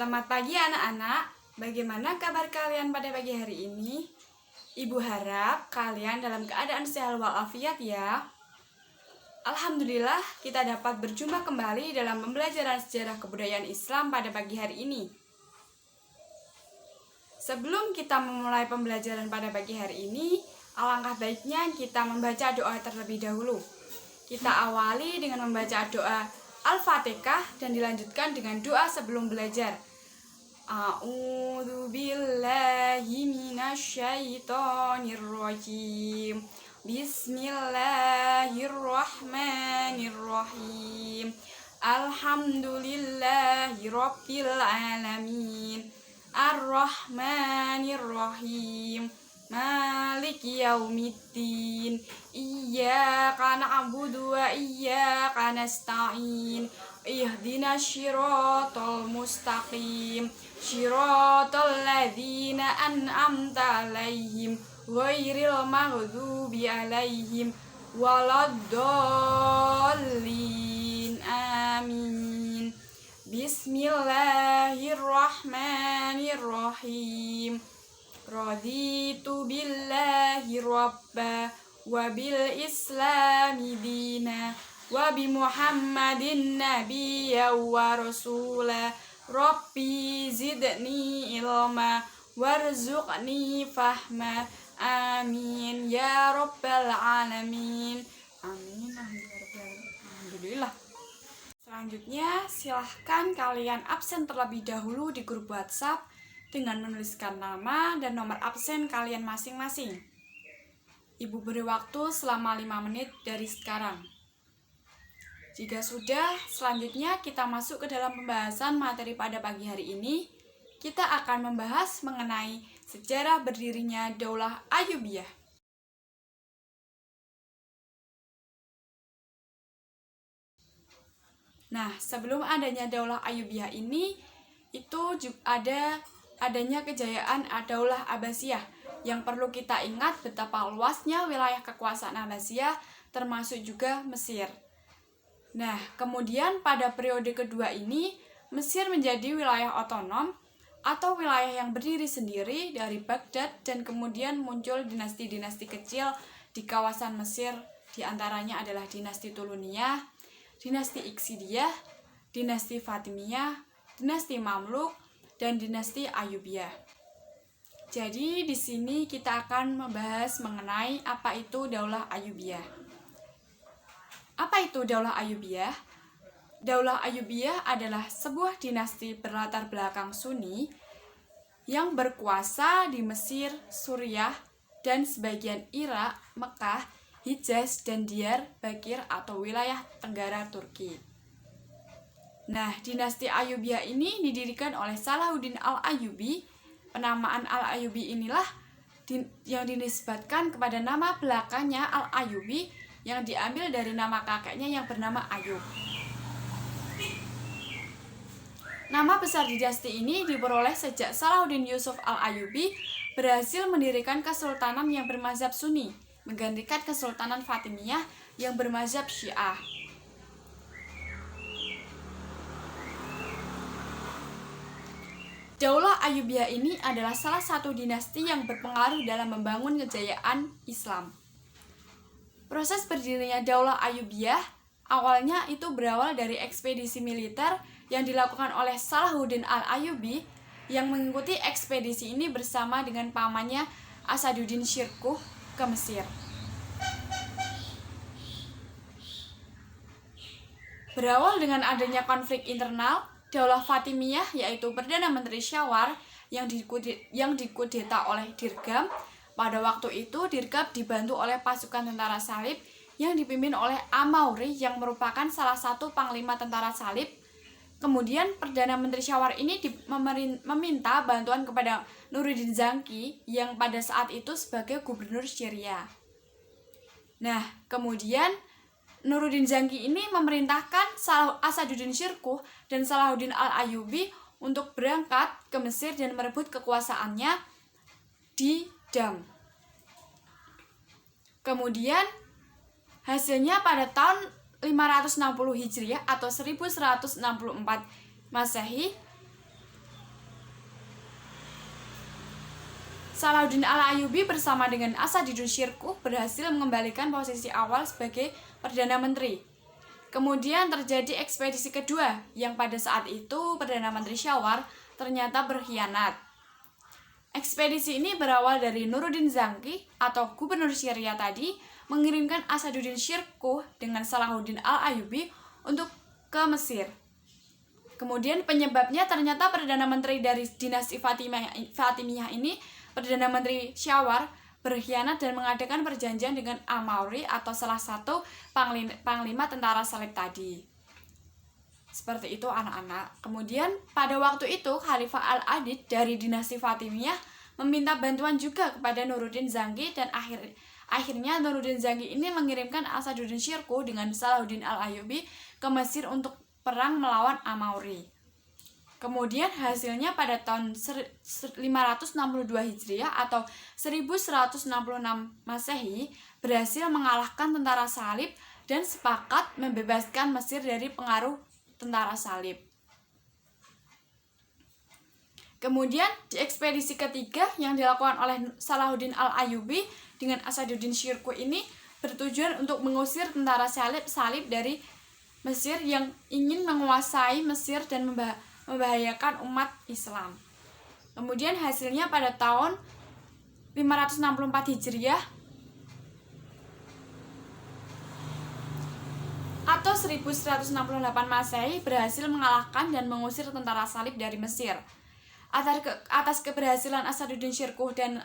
Selamat pagi anak-anak, bagaimana kabar kalian pada pagi hari ini? Ibu harap kalian dalam keadaan sehat walafiat ya. Alhamdulillah kita dapat berjumpa kembali dalam pembelajaran sejarah kebudayaan Islam pada pagi hari ini. Sebelum kita memulai pembelajaran pada pagi hari ini, alangkah baiknya kita membaca doa terlebih dahulu. Kita awali dengan membaca doa Al-Fatihah dan dilanjutkan dengan doa sebelum belajar. A'udzu billahi minasyaitonir rajim. Bismillahirrahmanirrahim. Alhamdulillahi rabbil alamin. Ar-Rahmanir-Rahim. Maliki yaumiddin. Iyyaka na'budu wa iyyaka nasta'in. Ihdinas syiratal mustaqim. Syiratal ladzina an'amta 'alaihim ghairil maghdubi 'alaihim waladdallin. Amin. Bismillahirrahmanirrahim. Raditu billahi rabba wa bil islami dina wa bi muhammadin nabiyya wa rasula. Rabbi zidni ilma warzuqni fahma. Amin ya rabbal alamin. Amin. Alhamdulillah. Selanjutnya silahkan kalian absen terlebih dahulu di grup WhatsApp dengan menuliskan nama dan nomor absen kalian masing-masing. Ibu beri waktu selama 5 menit dari sekarang. Jika sudah, selanjutnya kita masuk ke dalam pembahasan materi pada pagi hari ini. Kita akan membahas mengenai sejarah berdirinya Daulah Ayyubiyah. Nah, sebelum adanya Daulah Ayyubiyah ini, itu juga adanya kejayaan Daulah Abbasiyah. Yang perlu kita ingat betapa luasnya wilayah kekuasaan Abbasiyah, termasuk juga Mesir. Nah, kemudian pada periode kedua ini, Mesir menjadi wilayah otonom atau wilayah yang berdiri sendiri dari Baghdad, dan kemudian muncul dinasti-dinasti kecil di kawasan Mesir, diantaranya adalah dinasti Tuluniyah, dinasti Iksidiyah, dinasti Fatimiyah, dinasti Mamluk, dan dinasti Ayyubiyah. Jadi di sini kita akan membahas mengenai apa itu Daulah Ayyubiyah. Apa itu Daulah Ayyubiyah? Daulah Ayyubiyah adalah sebuah dinasti berlatar belakang Sunni yang berkuasa di Mesir, Suriah, dan sebagian Irak, Mekah, Hijaz, dan Diyar Bakir atau wilayah Tenggara Turki. Nah, dinasti Ayyubiyah ini didirikan oleh Salahuddin Al-Ayyubi. Penamaan Al-Ayyubi inilah yang dinisbatkan kepada nama belakangnya Al-Ayyubi yang diambil dari nama kakeknya yang bernama Ayyub. Nama besar dinasti ini diperoleh sejak Salahuddin Yusuf Al-Ayyubi berhasil mendirikan kesultanan yang bermazhab Sunni, menggantikan Kesultanan Fatimiyah yang bermazhab Syiah. Daulah Ayyubiyah ini adalah salah satu dinasti yang berpengaruh dalam membangun kejayaan Islam. Proses berdirinya Daulah Ayyubiyah awalnya itu berawal dari ekspedisi militer yang dilakukan oleh Salahuddin Al-Ayyubi, yang mengikuti ekspedisi ini bersama dengan pamannya Asaduddin Syirkuh ke Mesir. Berawal dengan adanya konflik internal, Daulah Fatimiyah, yaitu Perdana Menteri Syawar yang dikudeta oleh Dirgam. Pada waktu itu Dirgam dibantu oleh pasukan tentara salib yang dipimpin oleh Amauri yang merupakan salah satu panglima tentara salib. Kemudian Perdana Menteri Syawar ini meminta bantuan kepada Nuruddin Zangki yang pada saat itu sebagai gubernur Syria. Nah, kemudian Nuruddin Zangki ini memerintahkan Asaduddin Syirkuh dan Salahuddin Al-Ayyubi untuk berangkat ke Mesir dan merebut kekuasaannya di Dam. Kemudian hasilnya pada tahun 560 Hijriah atau 1164 Masehi, Salahuddin Al-Ayyubi bersama dengan Asaduddin Syirkuh berhasil mengembalikan posisi awal sebagai Perdana Menteri. Kemudian terjadi ekspedisi kedua, yang pada saat itu Perdana Menteri Syawar ternyata berkhianat. Ekspedisi ini berawal dari Nuruddin Zangki atau Gubernur Syria tadi mengirimkan Asaduddin Syirkuh dengan Salahuddin Al-Ayyubi untuk ke Mesir. Kemudian penyebabnya ternyata Perdana Menteri dari dinasti Fatimiyah ini, Perdana Menteri Syawar, berkhianat dan mengadakan perjanjian dengan Amauri atau salah satu panglima tentara salib tadi. Seperti itu anak-anak. Kemudian pada waktu itu Khalifah Al-Adid dari dinasti Fatimiyah meminta bantuan juga kepada Nuruddin Zangki dan akhirnya Nuruddin Zangki ini mengirimkan Asaduddin Syirkuh dengan Salahuddin Al-Ayyubi ke Mesir untuk perang melawan Amauri. Kemudian hasilnya pada tahun 562 Hijriah atau 1166 Masehi berhasil mengalahkan tentara salib dan sepakat membebaskan Mesir dari pengaruh tentara salib. Kemudian di ekspedisi ketiga yang dilakukan oleh Salahuddin Al-Ayyubi dengan Asaduddin Syirkuh ini bertujuan untuk mengusir tentara salib dari Mesir yang ingin menguasai Mesir dan membahayakan umat Islam. Kemudian hasilnya pada tahun 564 Hijriah atau 1168 Masehi berhasil mengalahkan dan mengusir tentara salib dari Mesir. Atas keberhasilan Asaduddin Syirkuh dan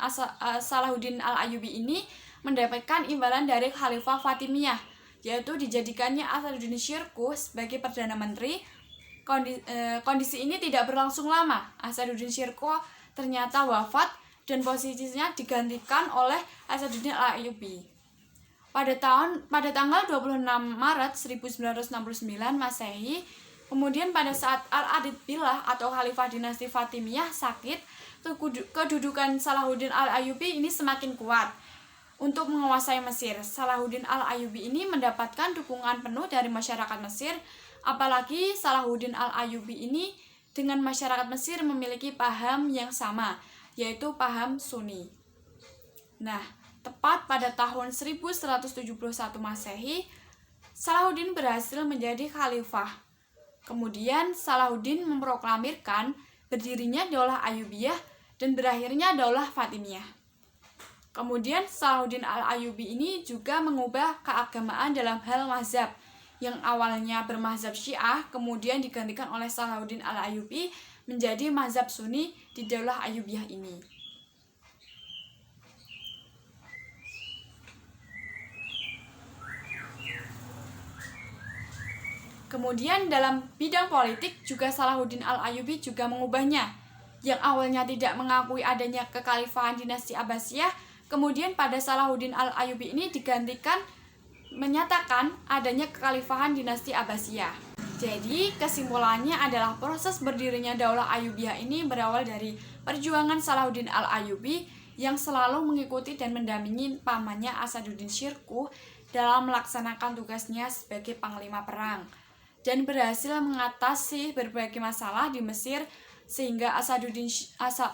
Salahuddin Al-Ayyubi ini mendapatkan imbalan dari Khalifah Fatimiyah, yaitu dijadikannya Asaduddin Syirkuh sebagai Perdana Menteri. Kondisi ini tidak berlangsung lama. Asaduddin Syirkuh ternyata wafat dan posisinya digantikan oleh Asaduddin Al-Ayyubi. Pada tanggal 26 Maret 1969 Masehi, kemudian pada saat Al-Adid Billah atau Khalifah dinasti Fatimiyah sakit, kedudukan Salahuddin Al-Ayyubi ini semakin kuat untuk menguasai Mesir. Salahuddin Al-Ayyubi ini mendapatkan dukungan penuh dari masyarakat Mesir, apalagi Salahuddin Al-Ayyubi ini dengan masyarakat Mesir memiliki paham yang sama, yaitu paham Sunni. Nah, tepat pada tahun 1171 Masehi, Salahuddin berhasil menjadi khalifah. Kemudian Salahuddin memproklamirkan berdirinya Daulah Ayyubiyah dan berakhirnya Daulah Fatimiyah. Kemudian Salahuddin Al-Ayyubi ini juga mengubah keagamaan dalam hal mazhab, yang awalnya bermazhab Syiah kemudian digantikan oleh Salahuddin Al-Ayyubi menjadi mazhab Sunni di Daulah Ayyubiyah ini. Kemudian dalam bidang politik juga Salahuddin Al-Ayyubi juga mengubahnya, yang awalnya tidak mengakui adanya kekhalifahan dinasti Abbasiyah. Kemudian pada Salahuddin Al-Ayyubi ini digantikan menyatakan adanya kekhalifahan dinasti Abbasiyah. Jadi kesimpulannya adalah proses berdirinya Daulah Ayyubiyah ini berawal dari perjuangan Salahuddin Al-Ayyubi yang selalu mengikuti dan mendampingi pamannya Asaduddin Syirkuh dalam melaksanakan tugasnya sebagai panglima perang, dan berhasil mengatasi berbagai masalah di Mesir sehingga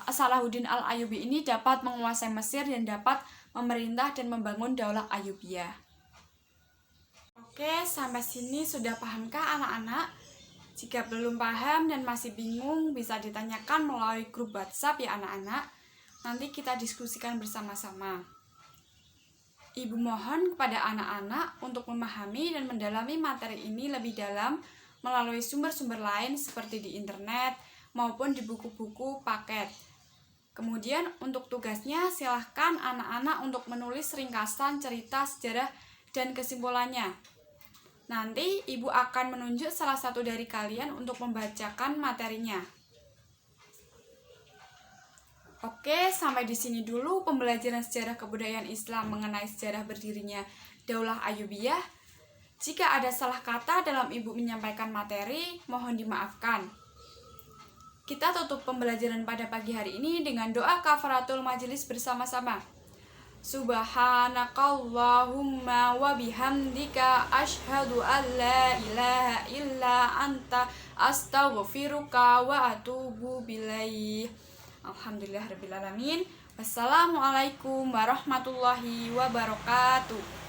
Salahuddin Al-Ayyubi ini dapat menguasai Mesir dan dapat memerintah dan membangun Daulah Ayyubiyah. Oke, sampai sini sudah pahamkah anak-anak? Jika belum paham dan masih bingung, bisa ditanyakan melalui grup WhatsApp ya anak-anak. Nanti kita diskusikan bersama-sama. Ibu mohon kepada anak-anak untuk memahami dan mendalami materi ini lebih dalam melalui sumber-sumber lain seperti di internet maupun di buku-buku paket. Kemudian untuk tugasnya silahkan anak-anak untuk menulis ringkasan cerita sejarah dan kesimpulannya. Nanti ibu akan menunjuk salah satu dari kalian untuk membacakan materinya. Oke, sampai di sini dulu pembelajaran sejarah kebudayaan Islam mengenai sejarah berdirinya Daulah Ayyubiyah. Jika ada salah kata dalam ibu menyampaikan materi, mohon dimaafkan. Kita tutup pembelajaran pada pagi hari ini dengan doa kafaratul majelis bersama-sama. Subhanakallahumma wa bihamdika asyhadu an la ilaha illa anta astaghfiruka wa atubu bilaih. Alhamdulillahirabbil alamin. Wassalamualaikum warahmatullahi wabarakatuh.